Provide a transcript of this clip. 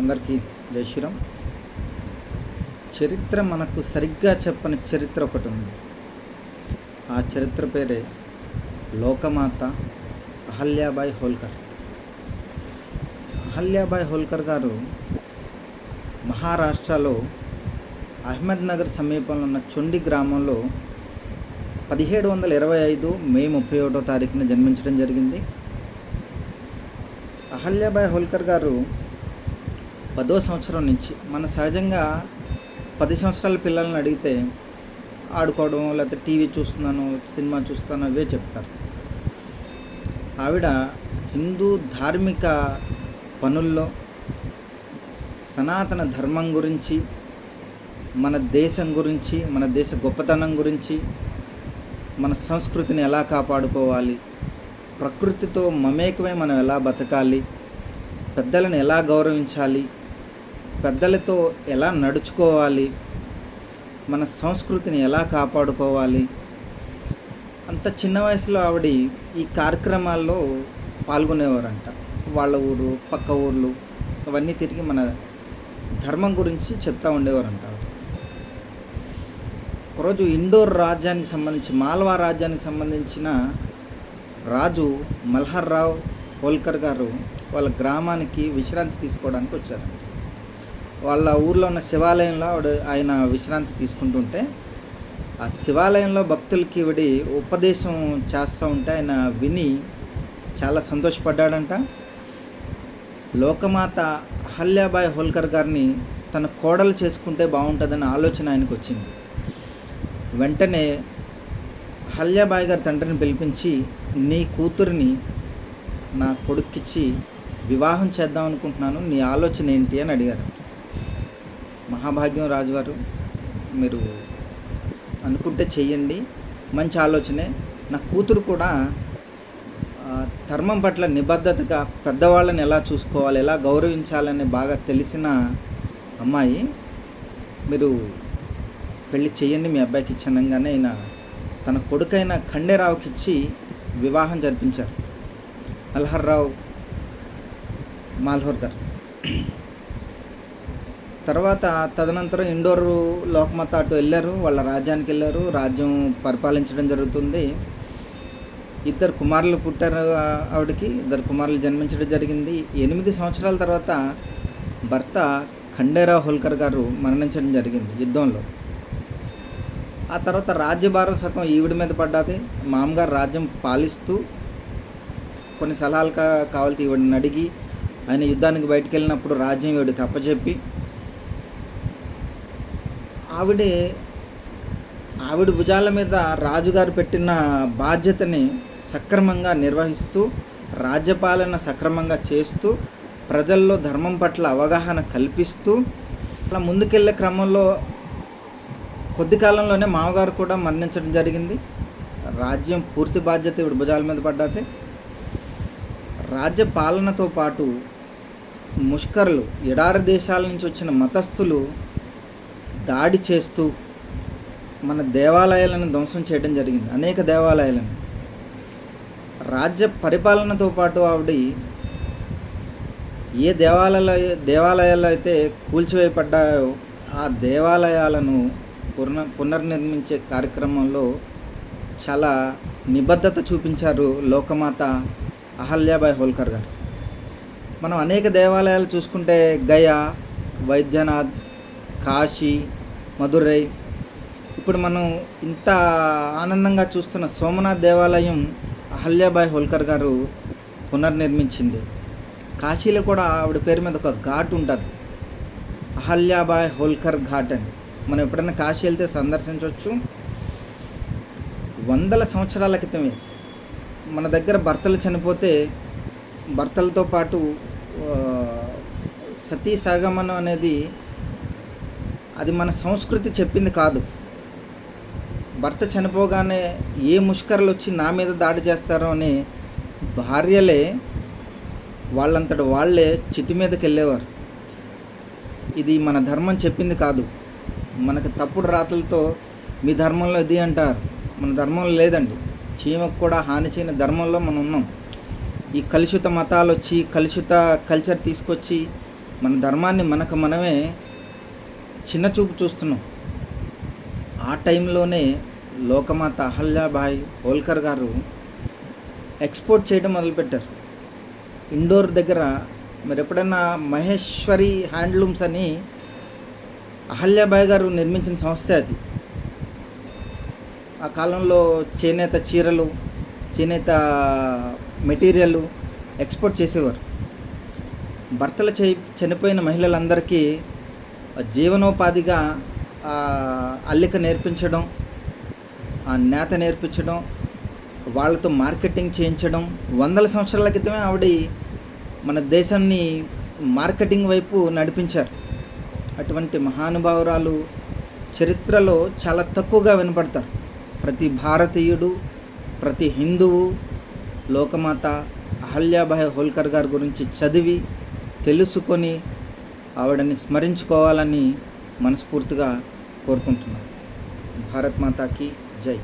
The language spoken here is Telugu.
అందరికీ జై శ్రీరామ్. చరిత్ర మనకు సరిగ్గా చెప్పని చరిత్ర ఒకటి ఉంది. ఆ చరిత్ర పేరే లోకమాత అహల్యాబాయి హోల్కర్. అహల్యాబాయి హోల్కర్ గారు మహారాష్ట్రలో అహ్మద్నగర్ సమీపంలో ఉన్న చొండి గ్రామంలో 1725 మే 31వ తారీఖున జన్మించడం జరిగింది. అహల్యాబాయి హోల్కర్ గారు 10వ సంవత్సరం నుంచి, మన సహజంగా 10 సంవత్సరాల పిల్లల్ని అడిగితే ఆడుకోవడం, లేకపోతే టీవీ చూస్తున్నాను, సినిమా చూస్తాను అవే చెప్తారు. ఆవిడ హిందూ ధార్మిక పనుల్లో సనాతన ధర్మం గురించి, మన దేశం గురించి, మన దేశ గొప్పతనం గురించి, మన సంస్కృతిని ఎలా కాపాడుకోవాలి, ప్రకృతితో మమేకమై మనం ఎలా బతకాలి, పెద్దలను ఎలా గౌరవించాలి, పెద్దలతో ఎలా నడుచుకోవాలి, మన సంస్కృతిని ఎలా కాపాడుకోవాలి, అంత చిన్న వయసులో ఆవిడ ఈ కార్యక్రమాల్లో పాల్గొనేవారంట. వాళ్ళ ఊరు, పక్క ఊర్లు అవన్నీ తిరిగి మన ధర్మం గురించి చెప్తూ ఉండేవారంట. ఒకరోజు ఇండోర్ రాజ్యానికి సంబంధించి, మాల్వా రాజ్యానికి సంబంధించిన రాజు మల్హర్ రావు హోల్కర్ గారు వాళ్ళ గ్రామానికి విశ్రాంతి తీసుకోవడానికి వచ్చారు. వాళ్ళ ఊర్లో ఉన్న శివాలయంలో ఆయన విశ్రాంతి తీసుకుంటుంటే, ఆ శివాలయంలో భక్తులకి ఉపదేశం చేస్తూ ఉంటే ఆయన విని చాలా సంతోషపడ్డాడంట. లోకమాత అహల్యాబాయి హోల్కర్ గారిని తన కోడలు చేసుకుంటే బాగుంటుందన్న ఆలోచన ఆయనకు వచ్చింది. వెంటనే అహల్యాబాయి గారి తండ్రిని పిలిపించి, నీ కూతురిని నా కొడుక్కిచ్చి వివాహం చేద్దాం అనుకుంటున్నాను, నీ ఆలోచన ఏంటి అని అడిగారు. మహాభాగ్యం రాజువారు, మీరు అనుకుంటే చెయ్యండి, మంచి ఆలోచనే. నా కూతురు కూడా ధర్మం పట్ల నిబద్ధతగా పెద్దవాళ్ళని ఎలా చూసుకోవాలి, ఎలా గౌరవించాలని బాగా తెలిసిన అమ్మాయి, మీరు పెళ్ళి చెయ్యండి మీ అబ్బాయికి ఇచ్చనంగానే ఆయన తన కొడుకైన ఖండేరావుకి ఇచ్చి వివాహం జరిపించారు. మల్హర్రావు మాల్హోర్కర్ తర్వాత తదనంతరం ఇండోర్ లోకమాత అటు వెళ్ళారు, వాళ్ళ రాజ్యానికి వెళ్ళారు, రాజ్యం పరిపాలించడం జరుగుతుంది. 2 కుమారులు పుట్టారు ఆవిడకి, 2 కుమారులు జన్మించడం జరిగింది. 8 సంవత్సరాల తర్వాత భర్త ఖండేరావు హోల్కర్ గారు మరణించడం జరిగింది యుద్ధంలో. ఆ తర్వాత రాజ్యభారం సగం ఈవిడ మీద పడ్డది. మామగారు రాజ్యం పాలిస్తూ కొన్ని సలహాలు కావాల్సి ఈవిడని అడిగి, ఆయన యుద్ధానికి బయటికి వెళ్ళినప్పుడు రాజ్యం ఈవిడికి అప్పచెప్పి, ఆవిడ భుజాల మీద రాజుగారు పెట్టిన బాధ్యతని సక్రమంగా నిర్వహిస్తూ, రాజ్యపాలన సక్రమంగా చేస్తూ, ప్రజల్లో ధర్మం పట్ల అవగాహన కల్పిస్తూ అలా ముందుకెళ్ళే క్రమంలో కొద్ది కాలంలోనే మామగారు కూడా మరణించడం జరిగింది. రాజ్యం పూర్తి బాధ్యత ఈవిడ భుజాల మీద పడ్డాతే. రాజ్య పాలనతో పాటు ముష్కరులు, ఎడారి దేశాల నుంచి వచ్చిన మతస్థులు దాడి చేస్తూ మన దేవాలయాలను ధ్వంసం చేయడం జరిగింది, అనేక దేవాలయాలను. రాజ్య పరిపాలనతో పాటు ఆవిడ ఏ దేవాలయాలు అయితే కూల్చివేయబడ్డాయో ఆ దేవాలయాలను పునర్నిర్మించే కార్యక్రమంలో చాలా నిబద్ధత చూపించారు లోకమాత అహల్యాబాయి హోల్కర్ గారు. మనం అనేక దేవాలయాలు చూసుకుంటే గయా, వైద్యనాథ్, కాశీ, మదురై, ఇప్పుడు మనం ఇంత ఆనందంగా చూస్తున్న సోమనాథ్ దేవాలయం అహల్యాబాయి హోల్కర్ గారు పునర్నిర్మించింది. కాశీలో కూడా ఆవిడ పేరు మీద ఒక ఘాట్ ఉంటుంది, అహల్యాబాయి హోల్కర్ ఘాట్ అని. మనం ఎప్పుడైనా కాశీ వెళ్తే సందర్శించవచ్చు. 100 సంవత్సరాల క్రితమే మన దగ్గర భర్తలు చనిపోతే భర్తలతో పాటు సతీ సహగమనం అనేది అది మన సంస్కృతి చెప్పింది కాదు. భర్త చనిపోగానే ఏ ముష్కరులు వచ్చి నా మీద దాడి చేస్తారో అని భార్యలే వాళ్ళంతట వాళ్ళే చితి మీదకి వెళ్ళేవారు. ఇది మన ధర్మం చెప్పింది కాదు. మనకు తప్పుడు రాతలతో మీ ధర్మంలో ఇది అంటారు, మన ధర్మంలో లేదండి. చీమకు కూడా హాని చేయని ధర్మంలో మనం ఉన్నాం. ఈ కలుషిత మతాలు వచ్చి కలుషిత కల్చర్ తీసుకొచ్చి మన ధర్మాన్ని మనకు మనమే చిన్న చూపు చూస్తున్నాం. ఆ టైంలోనే లోకమాత అహల్యాబాయి హోల్కర్ గారు ఎక్స్పోర్ట్ చేయడం మొదలుపెట్టారు. ఇండోర్ దగ్గర మీరు ఎప్పుడైనా మహేశ్వరి హ్యాండ్లూమ్స్ అని అహల్యాబాయి గారు నిర్మించిన సంస్థే అది. ఆ కాలంలో చేనేత చీరలు, చేనేత మెటీరియల్ ఎక్స్పోర్ట్ చేసేవారు. భర్తలు చనిపోయిన మహిళలందరికీ జీవనోపాధిగా అల్లిక నేర్పించడం, ఆ నేత నేర్పించడం, వాళ్ళతో మార్కెటింగ్ చేయించడం. వందల సంవత్సరాల క్రితమే ఆవిడ మన దేశాన్ని మార్కెటింగ్ వైపు నడిపించారు. అటువంటి మహానుభావురాలు చరిత్రలో చాలా తక్కువగా వినపడతారు. ప్రతి భారతీయుడు, ప్రతి హిందువు లోకమాత అహల్యాబాయి హోల్కర్ గారి గురించి చదివి తెలుసుకొని ఆవిడని స్మరించుకోవాలని మనస్ఫూర్తిగా కోరుకుంటున్నాను. భారత్ మాతాకి జై.